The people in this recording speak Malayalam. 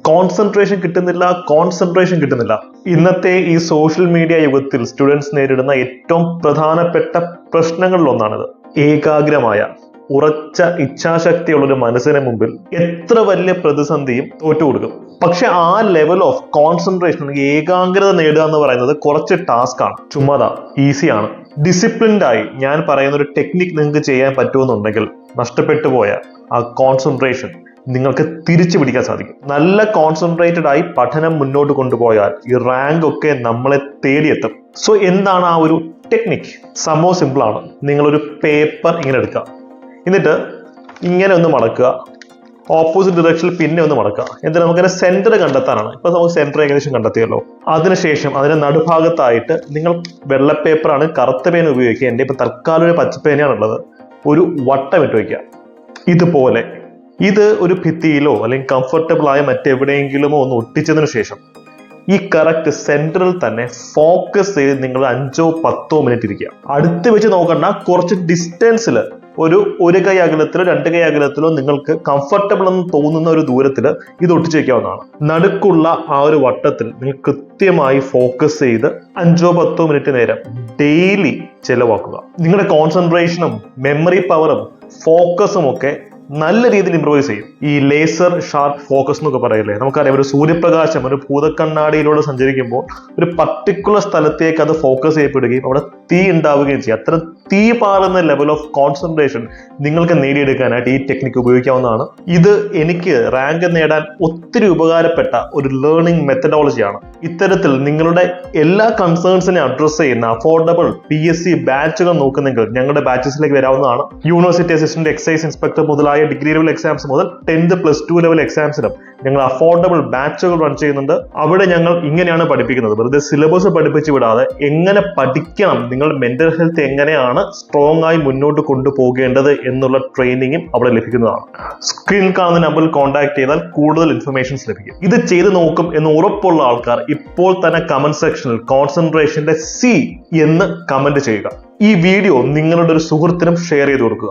കോൺസെൻട്രേഷൻ കിട്ടുന്നില്ല. ഇന്നത്തെ ഈ സോഷ്യൽ മീഡിയ യുഗത്തിൽ സ്റ്റുഡൻസ് നേരിടുന്ന ഏറ്റവും പ്രധാനപ്പെട്ട പ്രശ്നങ്ങളിൽ ഒന്നാണിത്. ഏകാഗ്രമായ ഉറച്ച ഇച്ഛാശക്തിയുള്ള ഒരു മനസ്സിന് മുമ്പിൽ എത്ര വലിയ പ്രതിസന്ധിയും തോറ്റുകൊടുക്കും. പക്ഷെ ആ ലെവൽ ഓഫ് കോൺസെൻട്രേഷൻ, ഏകാഗ്രത നേടുക എന്ന് പറയുന്നത് കുറച്ച് ടാസ്ക് ആണ്. ചുമ്മാതാ, ഈസിയാണ്. ഡിസിപ്ലിൻഡ് ആയി ഞാൻ പറയുന്ന ഒരു ടെക്നിക് നിങ്ങൾക്ക് ചെയ്യാൻ പറ്റുമെന്നുണ്ടെങ്കിൽ നഷ്ടപ്പെട്ടു പോയ ആ കോൺസെൻട്രേഷൻ നിങ്ങൾക്ക് തിരിച്ചു പിടിക്കാൻ സാധിക്കും. നല്ല കോൺസെൻട്രേറ്റഡ് ആയി പഠനം മുന്നോട്ട് കൊണ്ടുപോയാൽ ഈ റാങ്ക് ഒക്കെ നമ്മളെ തേടിയെത്തും. സോ എന്താണ് ആ ഒരു ടെക്നിക്? സംഭവം സിമ്പിൾ ആണ്. നിങ്ങളൊരു പേപ്പർ ഇങ്ങനെ എടുക്കുക, എന്നിട്ട് ഇങ്ങനെ ഒന്ന് മടക്കുക, ഓപ്പോസിറ്റ് ഡിറക്ഷനിൽ പിന്നെ ഒന്ന് മടക്കുക. എന്നിട്ട് നമുക്കതിന്റെ സെന്റർ കണ്ടെത്താനാണ്. ഇപ്പൊ നമുക്ക് സെന്റർ ഏകദേശം കണ്ടെത്തിയല്ലോ. അതിനുശേഷം അതിന്റെ നടുഭാഗത്തായിട്ട് നിങ്ങൾ വെള്ള പേപ്പറാണ്, കറുത്ത പേന ഉപയോഗിക്കുക. എൻ്റെ ഇപ്പൊ തൽക്കാലം ഒരു പച്ചപ്പേനയാണ് ഉള്ളത്. ഒരു വട്ടം ഇട്ട് വയ്ക്കുക. ഇതുപോലെ ഇത് ഒരു ഭിത്തിയിലോ അല്ലെങ്കിൽ കംഫർട്ടബിൾ ആയ മറ്റെവിടെയെങ്കിലുമോ ഒന്ന് ഒട്ടിച്ചതിനു ശേഷം ഈ കറക്റ്റ് സെന്ററിൽ തന്നെ ഫോക്കസ് ചെയ്ത് നിങ്ങൾ 5-10 മിനിറ്റ് ഇരിക്കുക. അടുത്ത് വെച്ച് നോക്കണ്ട, കുറച്ച് ഡിസ്റ്റൻസിൽ ഒരു കൈ അകലത്തിലോ 2 കൈ അകലത്തിലോ നിങ്ങൾക്ക് കംഫർട്ടബിൾ എന്ന് തോന്നുന്ന ഒരു ദൂരത്തിൽ ഇത് ഒട്ടിച്ചു വെക്കാവുന്നതാണ്. നടുക്കുള്ള ആ ഒരു വട്ടത്തിൽ നിങ്ങൾ കൃത്യമായി ഫോക്കസ് ചെയ്ത് 5-10 മിനിറ്റ് നേരം ഡെയിലി ചെലവാക്കുക. നിങ്ങളുടെ കോൺസെൻട്രേഷനും മെമ്മറി പവറും ഫോക്കസും ഒക്കെ നല്ല രീതിയിൽ ഇംപ്രൂവൈസ് ചെയ്യും. ഈ ലേസർ ഷാർപ്പ് ഫോക്കസ് എന്നൊക്കെ പറയില്ലേ, നമുക്കറിയാം. ഒരു സൂര്യപ്രകാശം ഒരു ഭൂതക്കണ്ണാടിയിലൂടെ സഞ്ചരിക്കുമ്പോൾ ഒരു പർട്ടിക്കുലർ സ്ഥലത്തേക്ക് അത് ഫോക്കസ് ചെയ്യപ്പെടുകയും അവിടെ തീ ഉണ്ടാവുകയും ചെയ്യും. അത്തരം തീ പാറുന്ന ലെവൽ ഓഫ് കോൺസെൻട്രേഷൻ നിങ്ങൾക്ക് നേടിയെടുക്കാനായിട്ട് ഈ ടെക്നിക്ക് ഉപയോഗിക്കാവുന്നതാണ്. ഇത് എനിക്ക് റാങ്ക് നേടാൻ ഒത്തിരി ഉപകാരപ്പെട്ട ഒരു ലേണിംഗ് മെത്തഡോളജിയാണ്. ഇത്തരത്തിൽ നിങ്ങളുടെ എല്ലാ കൺസേൺസിനെ അഡ്രസ് ചെയ്യുന്ന അഫോർഡബിൾ PSC ബാച്ചുകൾ നോക്കുന്നെങ്കിൽ ഞങ്ങളുടെ ബാച്ചസിലേക്ക് വരാവുന്നതാണ്. യൂണിവേഴ്സിറ്റി അസിസ്റ്റന്റ് എക്സൈസ് ഇൻസ്പെക്ടർ മുതലായ ഡിഗ്രി ലെവൽ എക്സാംസ് മുതൽ 10th +2 ലെവൽ എക്സാംസിനും ഞങ്ങൾ അഫോർഡബിൾ ബാച്ചുകൾ റൺ ചെയ്യുന്നുണ്ട്. അവിടെ ഞങ്ങൾ ഇങ്ങനെയാണ് പഠിപ്പിക്കുന്നത്. വെറുതെ സിലബസ് പഠിപ്പിച്ചു വിടാതെ എങ്ങനെ പഠിക്കണം, നിങ്ങളുടെ മെന്റൽ ഹെൽത്ത് എങ്ങനെയാണ് സ്ട്രോങ് ആയി മുന്നോട്ട് കൊണ്ടുപോകേണ്ടത് എന്നുള്ള ട്രെയിനിങ്ങും അവിടെ ലഭിക്കുന്നതാണ്. സ്ക്രീനിൽ കാണുന്ന നമ്പറിൽ കോൺടാക്ട് ചെയ്താൽ കൂടുതൽ ഇൻഫർമേഷൻസ് ലഭിക്കും. ഇത് ചെയ്ത് നോക്കും എന്ന് ഉറപ്പുള്ള ആൾക്കാർ ഇപ്പോൾ തന്നെ കമന്റ് സെക്ഷനിൽ കോൺസെൻട്രേഷന്റെ C എന്ന് കമന്റ് ചെയ്യുക. ഈ വീഡിയോ നിങ്ങളുടെ ഒരു സുഹൃത്തിനും ഷെയർ ചെയ്ത് കൊടുക്കുക.